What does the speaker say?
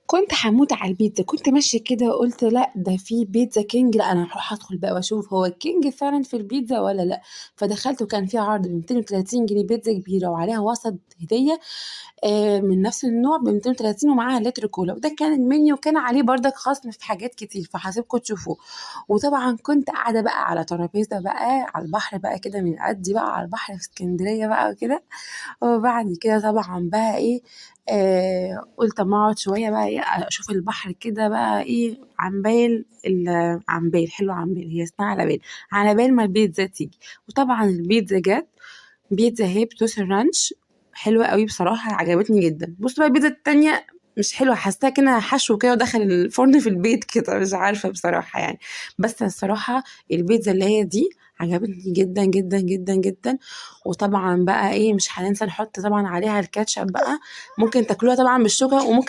كنت هموت على البيتزا، كنت ماشية كده وقلت لا ده في بيتزا كينج، لا انا هروح ادخل بقى واشوف هو الكينج فعلا في البيتزا ولا لا. فدخلت وكان في عرض ب 230 جنيه بيتزا كبيرة وعليها وسط هدية من نفس النوع ب 230 ومعاها لتر كولا، وده كان المنيو، كان عليه بردك خصم في حاجات كتير فحاسبكم تشوفوه. وطبعا كنت قاعدة بقى على ترابيزة بقى على البحر بقى كده، من قدي بقى على البحر في اسكندرية بقى وكده. وبعد كده طبعا بقى ايه، قلت اما اقعد شويه بقى ايه اشوف البحر كده بقى ايه، عن بال حلو، عن بال هي اسمها على بال، على بال ما البيتزا تيجي. وطبعا البيتزا جت، بيتزا هي بصوص الرانش، حلوه قوي بصراحه، عجبتني جدا. بص بقى البيتزا التانية مش حلوه، حاساها كده حشو كده ودخل الفرن في البيت كده، مش عارفه بصراحه يعني. بس الصراحه البيتزا اللي هي دي عجبتني جدا جدا جدا جدا. وطبعا بقى ايه، مش هننسى نحط طبعا عليها الكاتشب بقى، ممكن تاكلوها طبعا بالشوكة وممكن